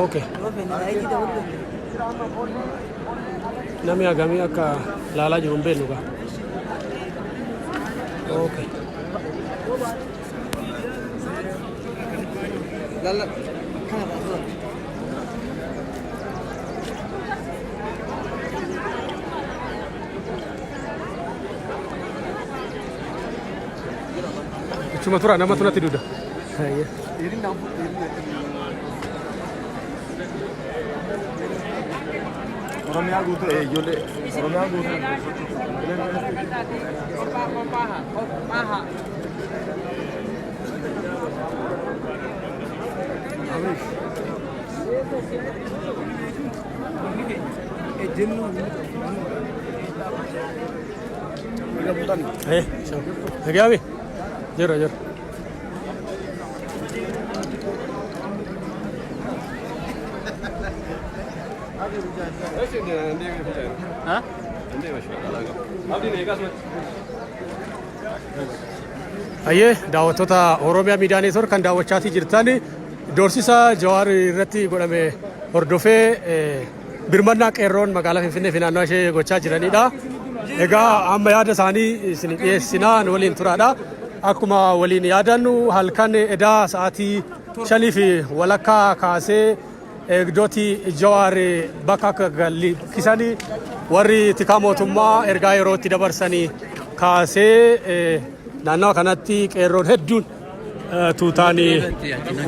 Okay. Namni agamii akka laalaa jiru hin beeknu gaa. Okay. Cuma turun nama tu nanti duduk. Iya. Oromia guutuu ijoollee Oromia guutuu. Lagi abi? Jero. Ayyee daawwattoota Oromiyaa Miidiyaa Neetwoork kan daawwachaa jirtan doorsisa Jawaar irratti godhame hordofee birmannaa qeerroon magaalaa Finfinnee fi naannoo ishee gochaa jiranidha. Egaa amma yaada isaanii isin dhiyeessinaa waliin turaadha. Akkuma waliin yaadannu halkan edaa sa'aatii 5:00 kaasee eegdoti Jawaar bakka akka galliisanii warri tikaa mootummaa ergaa yerootti dabarsanii kaasee naannawa kanatti qeerroon hedduun tuutaan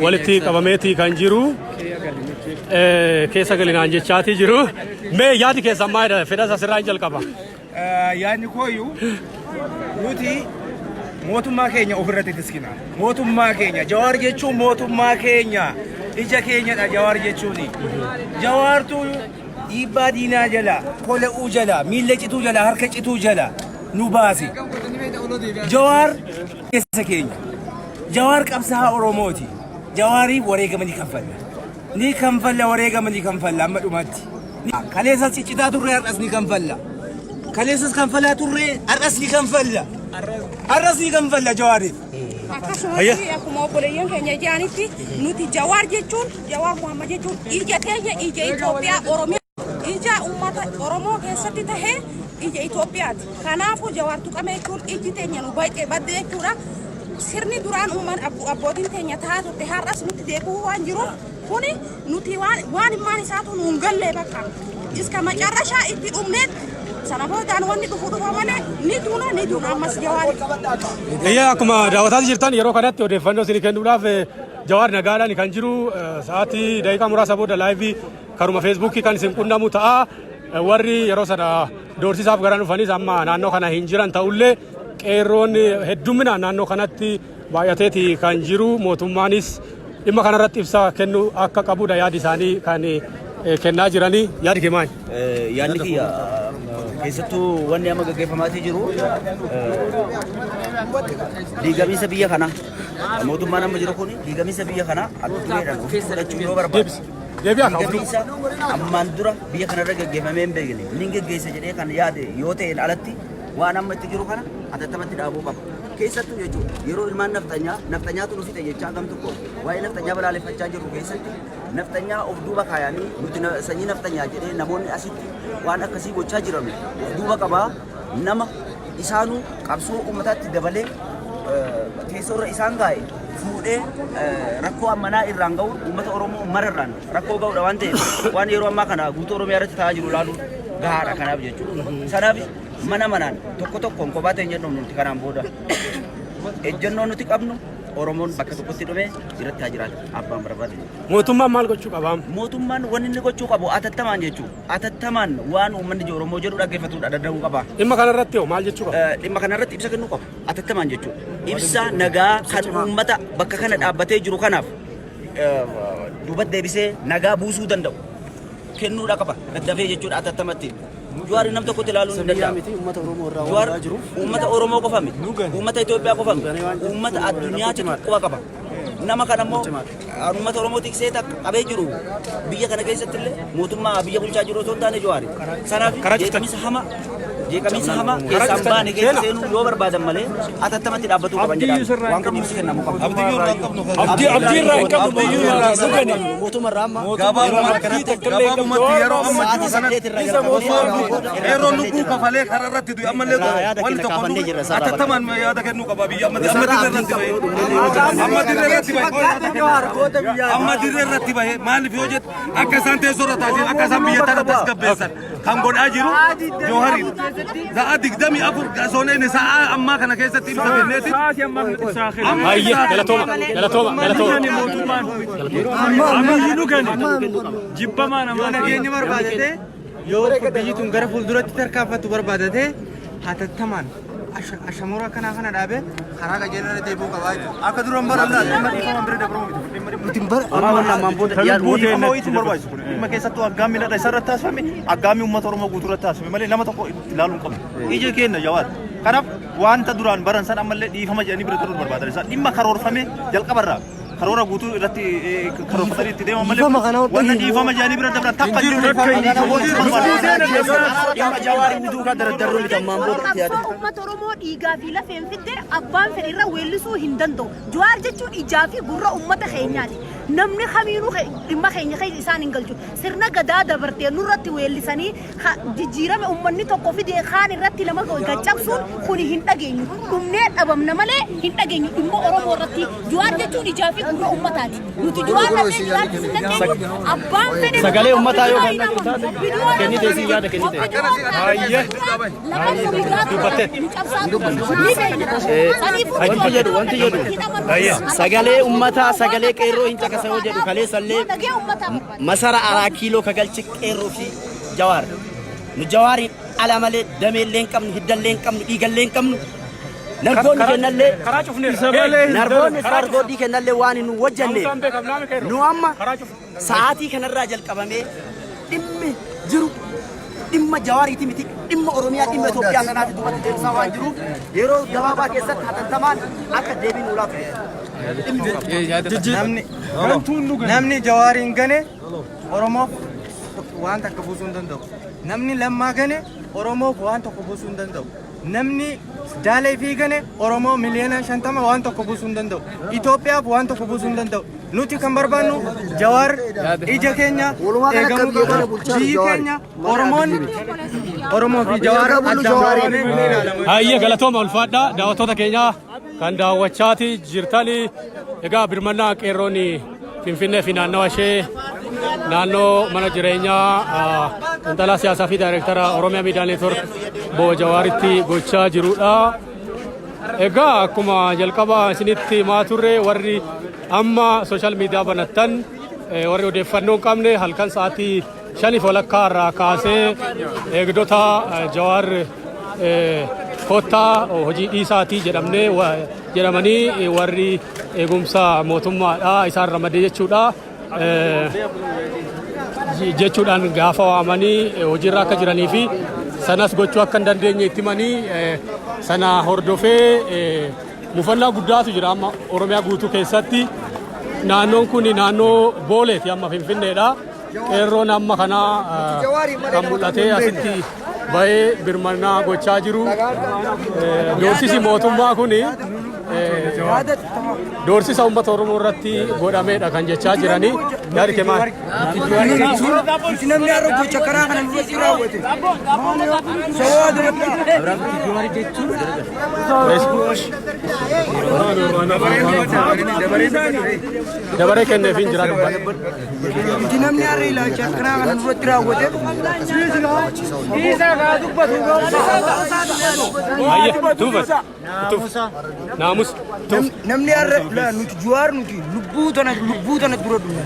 walitti qabameetii kan jiru keessa galinaan jechaatii jiru. Mee yaadi keessan maalidha? Fedhas asirraa jalqaba. Yaadni kooyyuu nuti mootummaa keenya ofirratti tiskina. Mootummaa keenya Jawaar jechuun mootummaa keenya ija keenyadha Jawaar jechuuni. Jawaartu dhiibbaa diinaa jala, kola'uu jala, miilla cituu jala, harka cituu jala nu baasi. Jawaar keessa keenya. Jawaar qabsaa'aa Oromooti. Jawaariif wareegama ni kanfalla. Ni kanfalla wareegama ni kanfalla amma dhumaatti. Kaleessas ciccitaa turre har'as ni kanfalla. Kaleessas kanfalaa turre har'as ni kanfalla. Har'as ni kanfalla Jawaariif. Akkasumas akkuma obboleeyyan keenya jedhanitti nuti Jawaar jechuun Jawaar Muhammad jechuun ija keenya ija Itoophiyaa Oromiyaa ija uummata Oromoo keessatti tahee ija Itoophiyaati. Kanaafuu Jawaar tuqame jechuun iji teenya nu baay'ee badde jechuudha. Sirni duraan uummanni abbootiin teenya taa'aa turte har'as nuti deebi'uu waan jiruuf kuni nuti waan immaan isaatu nuun gallee bakka iska macarrashaa itti dhumneet sana boodaan wanni dhufu malee ni duuna ammas Jawaar. Akkuma daawwataa jirtan yeroo kanatti odeeffannoo isin kennuudhaaf Jawaar nagaadhaan kan jiru sa'aatii daqiiqaa muraasa booda laayivii karuma feesbuukii kan isin qunnamu ta'a. Warri yeroo sana doorsisaaf gara dhufanis amma naannoo kana hin jiran ta'ullee qeerroon hedduminaan naannoo kanatti baay'ateeti kan jiru. Mootummaanis dhimma kanarratti ibsa kennuu akka qabudha yaadi isaanii kan kennaa jiranii. Yaadi kee maali? Yaadni kiyya keessattuu wanni amma gaggeeffamaatii jiru diigamiinsa biyya kana mootummaan amma jiru kun diigamiinsa biyya kana addunyaadhaan fudhachuu yoo barbaadu diigamiinsa ammaan dura biyya kanarra gaggeeffamee hin beekne ni gaggeessa jedhee kan yaade yoo ta'een alatti waan amma itti jiru kana atattamatti dhaabuu qaba. Keessattuu jechuudha yeroo ilmaan naftanyaatu nu fixe jechaa gam tokko waa'ee naftanyaa balaaleffachaa jiru keessatti naftanyaa of duuba kaayanii nuti sanyii naftanyaa jedhee namoonni asitti waan akkasii gochaa jiran of duuba qabaa nama isaanuu qabsoo uummataatti dabalee teessoorra isaan gaa'e fuudhee rakkoo ammanaa irraan ga'u uummata Oromoo mararraan rakkoo ga'uudha waan ta'eef waan yeroo ammaa kana guutuu Oromiyaa irratti ta'aa jiru ilaaluun gahaadha kanaaf jechuudha. Sanaaf manaan tokkoon kophaa ta'e jennu nuti kanaan booda ejjennoo nuti qabnu Oromoon bakka tokkotti dhume irratti haa jiraatu abbaan barbaade. Mootummaan maal gochuu qaba? Mootummaan wanni inni gochuu qabu atattamaan jechuudha. Atattamaan waan uummanni Oromoo jedhu dhaggeeffatudha dadhabuu qaba. Dhimma kanarratti maal jechuu qaba? Dhimma kanarratti ibsa kennuu qaba. Atattamaan jechuudha. Ibsa nagaa kan uummata bakka kana dhaabbatee jiru kanaaf duubatti deebisee nagaa buusuu danda'u kennuudha qaba. Daddafee jechuudha atattamatti. Jawaar nam tokkotti ilaaluun hin danda'amu. Jawaar uummata Oromoo qofami. Uummata Itoophiyaa qofami. Uummata addunyaatti quba qaba. Nama kana immoo uummata Oromoo tiksee qabee jiru biyya kana keessatti illee mootummaa biyya bulchaa jiru osoo hin taane Jawaar. Sanaaf jeequmsa hama jeeqamiinsa hamaa keessaan baane keessa seenuu yoo barbaadan malee atattamatti dhaabbatuu qaban jedhaan waan kun ibsi kennamu qabu. Abdii irraa hin qabnu biyyuu irraa sugani. Mootummaa amma gabaabumatti yeroo amma jiru kanatti yeroo lubbuu kafalee karaa irratti du'e ammallee wanni tokko atattamaan yaada kennuu qaba biyya amma dirree irratti bahe maaliif yoo jettu akka isaan teessoo irra taasisan akka isaan biyya tana tasgabbeessan kan godhaa jiru Jawaarii za'a 24 zooneen sa'a ammaa kana keessatti ibsa kenneeti. Ayye galatooma. Ammayyiinu gani jibbamaa namaa nageenya barbaadate yoo biyyiituun gara fuulduratti tarkaanfattu barbaadate hatattamaan ashamoora kanaa kana dhaabe karaa qajeelaa deebuu qabaa jechuudha. Akka duraan barannaa dhimma dhiifaman bira dabramu dhimma keessattuu aggaammi ladha isarratti taasifame aggaammi uummata Oromoo guutuu irratti taasifame malee nama tokko ilaaluu hin qabnu. Ija keenya Jawaar. Kanaaf wanta duraan baran san ammallee dhiifama jedhanii bira turuu barbaadan isaan dhimma karoorfame jalqabarraa karoora guutuu irratti karoorfatanii itti deeman malee wanna dhiifama jedhanii bira dabran tapha jiru dhimma Jawaarii biduu kan dardarruu bitammaan booda yaada. Uummata Oromoo dhiigaa fi lafeen fitte abbaan fedhe irra weellisuu hin danda'u. Jawaar jechuun ijaa fi gurra uummata keenyaati. Namni kamiinuu dhimma keenya keessa isaan hin galchu. Sirna gadaa dabartee nurratti weellisanii jijjiirame uummanni tokko fidee kaan irratti lama gaccabsuun kuni hin dhageenyu. Dhumnee dhabamna malee hin dhageenyu dhimma Oromoo irratti. Jawaar jechuun ijaa fi gurra uummataati. Nuti Jawaar lafee jiraatu sin dandeenyu abbaan fedhe Sagalee uummataa yoo kennite si yaada kennite. Ayye. Wanti jedhu sagalee uummataa sagalee qeerroo hin caqasa yoo jedhu kaleessallee masara 4 kiiloo kagalchi qeerroo fi Jawaar nu Jawaariin ala malee dameellee hin qabnu hiddallee hin qabnu dhiigallee hin qabnu nargoonni kennallee nargoonni sargoodii kennallee waan nu wajjanne nu amma sa'aatii kanarraa jalqabamee dhimmi jiru dhimma Jawaariiti miti dhimma Oromiyaa dhimma Itoophiyaa kanaatti dubbatti deemsaa waan jiru yeroo gabaabaa keessatti hatattamaan akka deebiin ulaa namni Jawaariin gane Oromoof waan takka buusuu hin danda'u. Namni lammaa gane Oromoof waan tokko buusuu hin danda'u. Namni Daalee fi gane Oromoo miliyoona 50 waan tokko buusuu hin danda'u. Itoophiyaaf waan tokko buusuu hin danda'u. Nuti kan barbaannu Jawaar ija keenya eegamuu qaba. Biyyi keenya Oromoo fi Jawaar addaan Ayye galatooma ulfaadhaa daawwattoota keenyaa kan daawwachaati jirtanii egaa birmannaa qeerroon Finfinnee fi naannawa ishee naannoo mana jireenyaa intalaa siyaasaa fi daayireektara Oromiyaa Miidiyaa Neetwork Boo Jawaaritti gochaa jirudha. Egaa akkuma jalqaba isinitti himaa turre warri amma sooshaal miidiyaa banattan warri odeeffannoo hin qabne halkan sa'aatii 5:00 irraa kaasee eegdota Jawaar kottaa hojii dhiisaatii jedhamanii warri eegumsa mootummaadha isaan ramadee jechuudhaan gaafa waamanii hojiirra akka jiranii fi sanas gochuu akka hin dandeenye itti himanii sana hordofee mufannaa guddaatu jira amma Oromiyaa guutuu keessatti. Naannoon kun naannoo Booleeti amma Finfinneedha. Qeerroon amma kana kan mul'atee asitti bahee birmannaa gochaa jiru. Doorsisi mootummaa kun doorsisa uummata Oromoo irratti godhameedha kan jechaa jiranii. Yaadi kee maali? namni har'a gocha karaa kana nurratti raawwate. Dabaree kenneef hin jira dubbata. namni har'a ilaalcha karaa kana nurratti raawwate. Ayye dubbata. Naamus. Namni har'a nuti Jawaar nuti lubbuu tana dura dhumna.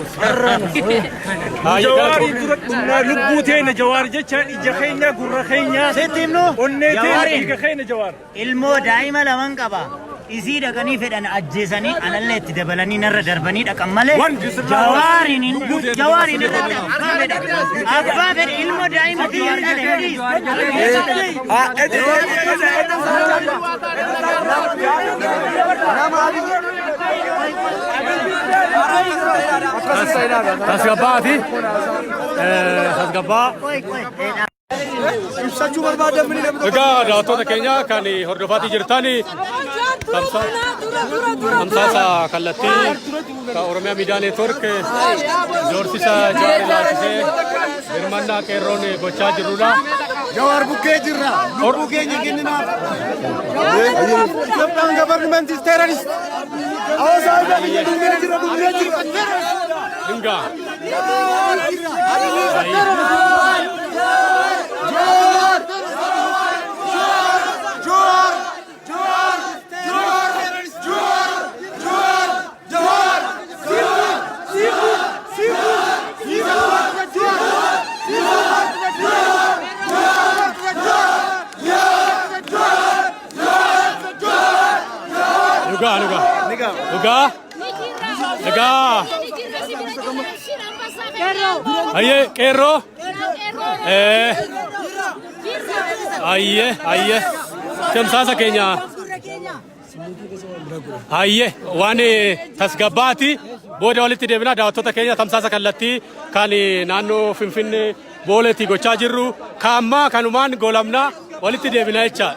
Jawaariin dura dhumna lubbuu teenya Jawaar jecha ija keenya gurra keenya. Settimno onnee teenya dhiiga keenya Jawaar. ilmoo daa'ima laman qaba. Isii dhaqanii fedhan ajjeesanii anallee itti dabalanii narra darbanii dhaqan malee Jawaariin irratti abbaa fedhe ilmoo daa'ima biyya dhale tasgabbaa. ibsachuu barbaadamni namni Egaa daawwattoota keenya kan hordofaa jirtan tamsaasa kallattii kan Oromiyaa Miidiyaa Neetwoork doorsisa Jawaar ilaalchisee birmannaa qeerroon gochaa jirudha. Jawaar bukkee jirra. Lubbuu keenya kenninaaf. Ethiopian government is terrorist. Awwaasa biyya dubbee jira. Dinga. Aye, Kero. Aye. Tamsaasa keenya. Aye, waan tasgabbaati. Booda walitti deebina daawwattoota keenya tamsaasa kallattii kan naannoo Finfinnee booleetti gochaa jirru. Kaammaa kanumaan golamna walitti deebina jecha.